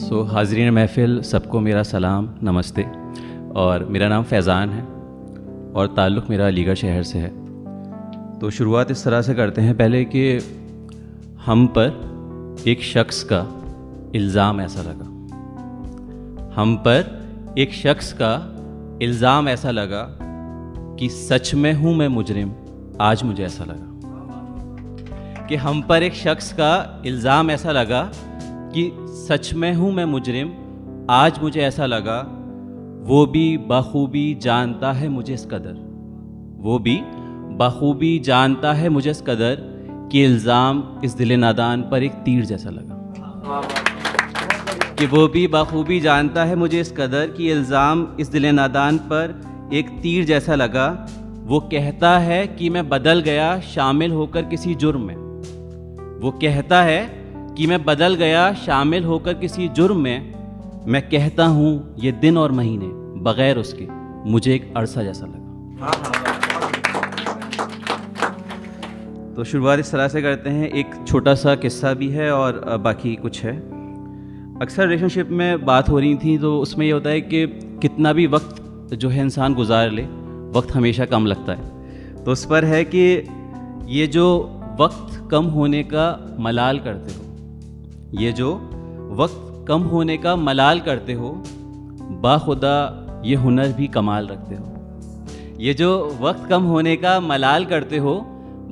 हाज़रीन महफ़िल, सबको मेरा सलाम, नमस्ते। और मेरा नाम फैज़ान है और ताल्लुक़ मेरा अलीगढ़ शहर से है। तो शुरुआत इस तरह से करते हैं पहले कि हम पर एक शख्स का इल्ज़ाम ऐसा लगा, हम पर एक शख्स का इल्ज़ाम ऐसा लगा कि सच में हूँ मैं मुजरिम, आज मुझे ऐसा लगा कि हम पर एक शख्स का इल्ज़ाम ऐसा लगा कि सच में हूँ मैं मुजरिम, आज मुझे ऐसा लगा। वो भी बखूबी जानता है मुझे इस कदर, वो भी बखूबी जानता है मुझे इस कदर कि इल्ज़ाम इस दिल नादान पर एक तीर जैसा लगा। कि वो भी बखूबी जानता है मुझे इस कदर कि इल्ज़ाम इस दिल नादान पर एक तीर जैसा लगा। वो कहता है कि मैं बदल गया शामिल होकर किसी जुर्म में, वो कहता है कि मैं बदल गया शामिल होकर किसी जुर्म में। मैं कहता हूँ ये दिन और महीने बग़ैर उसके मुझे एक अरसा जैसा लगा। तो शुरुआत इस तरह से करते हैं, एक छोटा सा किस्सा भी है और बाकी कुछ है। अक्सर रिलेशनशिप में बात हो रही थी तो उसमें ये होता है कि कितना भी वक्त जो है इंसान गुजार ले, वक्त हमेशा कम लगता है। तो उस पर है कि ये जो वक्त कम होने का मलाल करते हो, ये जो वक्त कम होने का मलाल करते हो, बाखुदा ये हुनर भी कमाल रखते हो। ये जो वक्त कम होने का मलाल करते हो,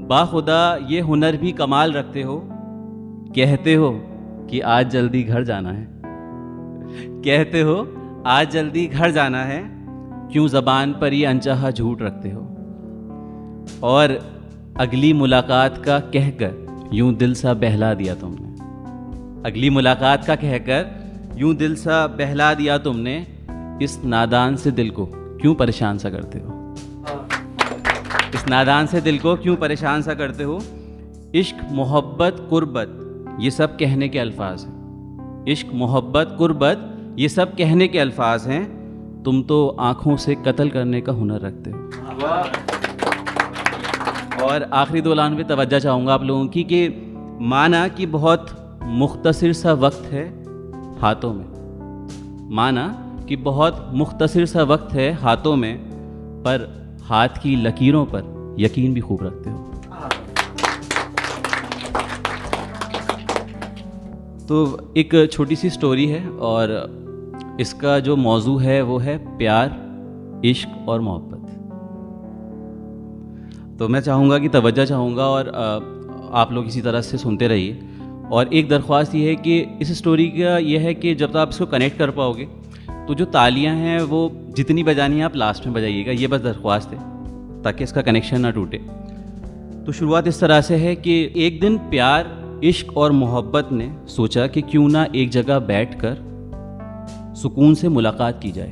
बाखुदा ये हुनर भी कमाल रखते हो। कहते हो कि आज जल्दी घर जाना है, कहते हो आज जल्दी घर जाना है, क्यों ज़बान पर ये अनचाहा झूठ रखते हो। और अगली मुलाकात का कहकर यूं दिल सा बहला दिया तुमने, अगली मुलाकात का कहकर यूं दिल सा बहला दिया तुमने। इस नादान से दिल को क्यों परेशान सा करते हो, इस नादान से दिल को क्यों परेशान सा करते हो। इश्क मोहब्बत कुर्बत ये सब कहने के अल्फाज हैं, इश्क मोहब्बत कुर्बत ये सब कहने के अल्फाज हैं। तुम तो आँखों से कत्ल करने का हुनर रखते हो। और आखिरी दो लाइन पे तवज्जो चाहूँगा आप लोगों की कि माना कि बहुत मुख्तसर सा वक्त है हाथों में, माना कि बहुत मुख्तसर सा वक्त है हाथों में, पर हाथ की लकीरों पर यकीन भी खूब रखते हो। तो एक छोटी सी स्टोरी है और इसका जो मौजू है वो है प्यार, इश्क और मोहब्बत। तो मैं चाहूँगा कि तवज्जो चाहूँगा और आप लोग इसी तरह से सुनते रहिए। और एक दरख्वास्त ये है कि इस स्टोरी का ये है कि जब तक आप इसको कनेक्ट कर पाओगे तो जो तालियां हैं वो जितनी बजानी है आप लास्ट में बजाइएगा, ये बस दरख्वास्त है ताकि इसका कनेक्शन ना टूटे। तो शुरुआत इस तरह से है कि एक दिन प्यार, इश्क और मोहब्बत ने सोचा कि क्यों ना एक जगह बैठकर सुकून से मुलाकात की जाए।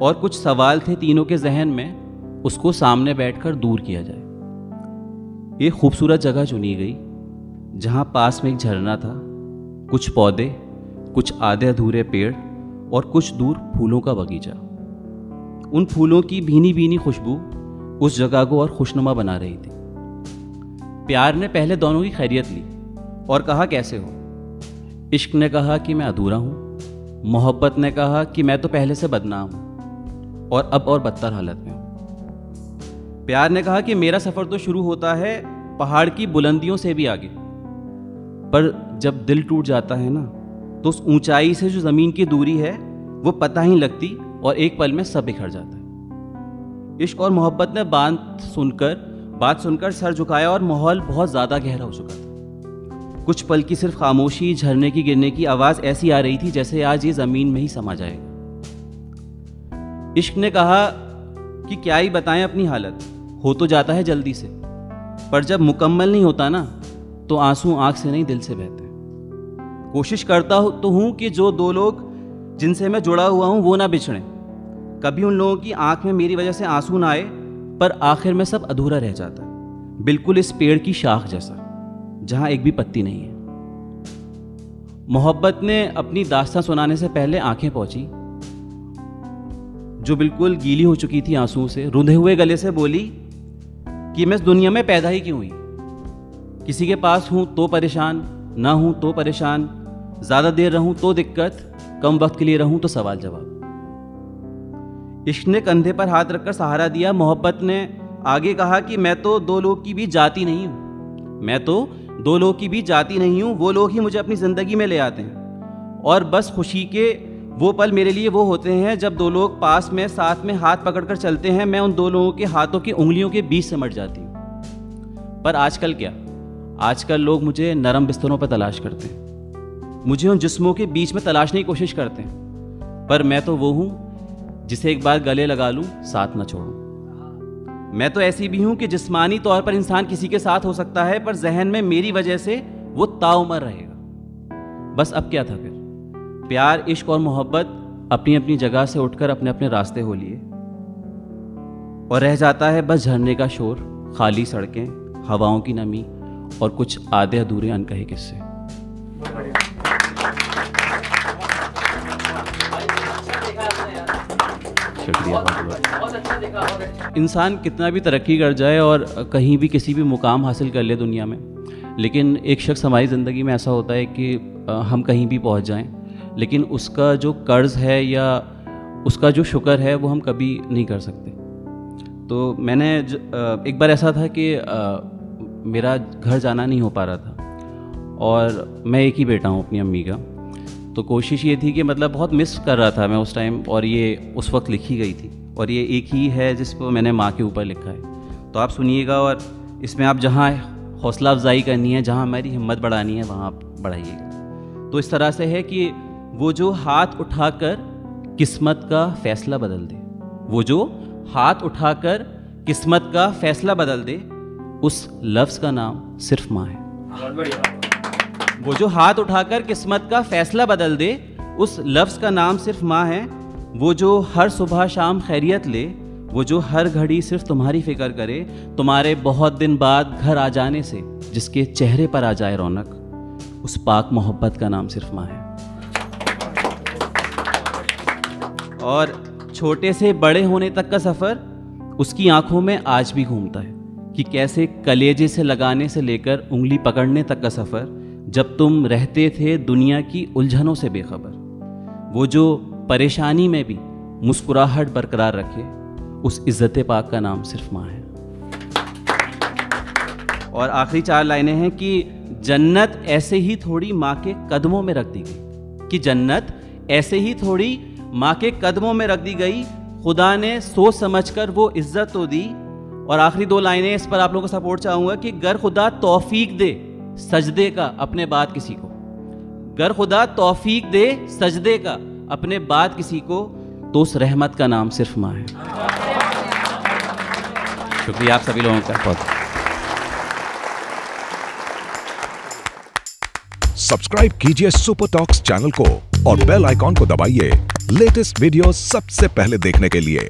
और कुछ सवाल थे तीनों के जहन में, उसको सामने बैठकर दूर किया जाए। एक खूबसूरत जगह चुनी गई जहाँ पास में एक झरना था, कुछ पौधे, कुछ आधे अधूरे पेड़ और कुछ दूर फूलों का बगीचा। उन फूलों की भीनी भीनी खुशबू उस जगह को और खुशनुमा बना रही थी। प्यार ने पहले दोनों की खैरियत ली और कहा कैसे हो। इश्क ने कहा कि मैं अधूरा हूँ, मोहब्बत ने कहा कि मैं तो पहले से बदनाम हूँ और अब और बदतर हालत में हूँ। प्यार ने कहा कि मेरा सफ़र तो शुरू होता है पहाड़ की बुलंदियों से भी आगे, पर जब दिल टूट जाता है ना तो उस ऊंचाई से जो ज़मीन की दूरी है वो पता ही लगती और एक पल में सब बिखर जाता है। इश्क और मोहब्बत ने बात सुनकर सर झुकाया और माहौल बहुत ज़्यादा गहरा हो चुका था। कुछ पल की सिर्फ खामोशी, झरने की गिरने की आवाज़ ऐसी आ रही थी जैसे आज ये ज़मीन में ही समा जाएगा। इश्क ने कहा कि क्या ही बताएं अपनी हालत, हो तो जाता है जल्दी से, पर जब मुकम्मल नहीं होता ना तो आंसू आंख से नहीं दिल से बहते। कोशिश करता तो हूँ कि जो दो लोग जिनसे मैं जुड़ा हुआ हूँ वो ना बिछड़ें, कभी उन लोगों की आंख में मेरी वजह से आंसू ना आए, पर आखिर में सब अधूरा रह जाता है, बिल्कुल इस पेड़ की शाख जैसा जहाँ एक भी पत्ती नहीं है। मोहब्बत ने अपनी दास्तां सुनाने से पहले आंखें पहुंची, जो बिल्कुल गीली हो चुकी थी आंसुओं से, रुंधे हुए गले से बोली कि मैं इस दुनिया में पैदा ही क्यों हुई। किसी के पास हूँ तो परेशान, ना हूँ तो परेशान, ज़्यादा देर रहूं तो दिक्कत, कम वक्त के लिए रहूं तो सवाल जवाब। इश्क ने कंधे पर हाथ रखकर सहारा दिया, मोहब्बत ने आगे कहा कि मैं तो दो लोग की भी जाती नहीं हूँ, मैं तो दो लोग की भी जाती नहीं हूँ, वो लोग ही मुझे अपनी ज़िंदगी में ले आते हैं और बस खुशी के वो पल मेरे लिए वो होते हैं जब दो लोग पास में साथ में हाथ पकड़कर चलते हैं, मैं उन दो लोगों के हाथों की उंगलियों के बीच सिमट जाती हूँ। पर आजकल क्या, आजकल लोग मुझे नरम बिस्तरों पर तलाश करते हैं, मुझे उन जिस्मों के बीच में तलाशने की कोशिश करते हैं, पर मैं तो वो हूँ जिसे एक बार गले लगा लूँ साथ न छोड़ूं। मैं तो ऐसी भी हूँ कि जिस्मानी तौर पर इंसान किसी के साथ हो सकता है, पर जहन में मेरी वजह से वो ताउमर रहेगा। बस अब क्या था फिर, प्यार, इश्क और मोहब्बत अपनी अपनी जगह से उठकर अपने अपने रास्ते हो लिए और रह जाता है बस झरने का शोर, खाली सड़कें, हवाओं की नमी और कुछ आधे अधूरे अनकहे किस्से। शुक्रिया। इंसान कितना भी तरक्की कर जाए और कहीं भी किसी भी मुकाम हासिल कर ले दुनिया में, लेकिन एक शख्स हमारी ज़िंदगी में ऐसा होता है कि हम कहीं भी पहुंच जाएं, लेकिन उसका जो कर्ज़ है या उसका जो शुक्र है वो हम कभी नहीं कर सकते। तो मैंने एक बार ऐसा था कि मेरा घर जाना नहीं हो पा रहा था और मैं एक ही बेटा हूँ अपनी अम्मी का, तो कोशिश ये थी कि मतलब बहुत मिस कर रहा था मैं उस टाइम, और ये उस वक्त लिखी गई थी और ये एक ही है जिस पर मैंने माँ के ऊपर लिखा है। तो आप सुनिएगा और इसमें आप जहाँ हौसला अफजाई करनी है, जहाँ हमारी हिम्मत बढ़ानी है, वहाँ आप बढ़ाइएगा। तो इस तरह से है कि वो जो हाथ उठाकर किस्मत का फैसला बदल दे, वो जो हाथ उठाकर किस्मत का फैसला बदल दे, उस लफ्ज़ का नाम सिर्फ माँ है। वो जो हाथ उठाकर किस्मत का फैसला बदल दे, उस लफ्ज़ का नाम सिर्फ माँ है। वो जो हर सुबह शाम खैरियत ले, वो जो हर घड़ी सिर्फ तुम्हारी फिक्र करे, तुम्हारे बहुत दिन बाद घर आ जाने से जिसके चेहरे पर आ जाए रौनक, उस पाक मोहब्बत का नाम सिर्फ माँ है। और छोटे से बड़े होने तक का सफ़र उसकी आंखों में आज भी घूमता है कि कैसे कलेजे से लगाने से लेकर उंगली पकड़ने तक का सफ़र, जब तुम रहते थे दुनिया की उलझनों से बेखबर, वो जो परेशानी में भी मुस्कुराहट बरकरार रखे, उस इज़्ज़त पाक का नाम सिर्फ माँ है। और आखिरी 4 लाइनें हैं कि जन्नत ऐसे ही थोड़ी माँ के कदमों में रख दी गई, कि जन्नत ऐसे ही थोड़ी माँ के कदमों में रख दी गई, खुदा ने सोच समझकर वो इज्जत तो दी। और आखिरी 2 लाइनें, इस पर आप लोगों का सपोर्ट चाहूँगा कि गर खुदा तौफीक दे सजदे का अपने बाद किसी को, गर खुदा तौफीक दे सजदे का अपने बाद किसी को, तो उस रहमत का नाम सिर्फ माँ है। शुक्रिया आप सभी लोगों का बहुत। सब्सक्राइब कीजिए सुपर टॉक्स चैनल को और बेल आइकॉन को दबाइए लेटेस्ट वीडियो सबसे पहले देखने के लिए।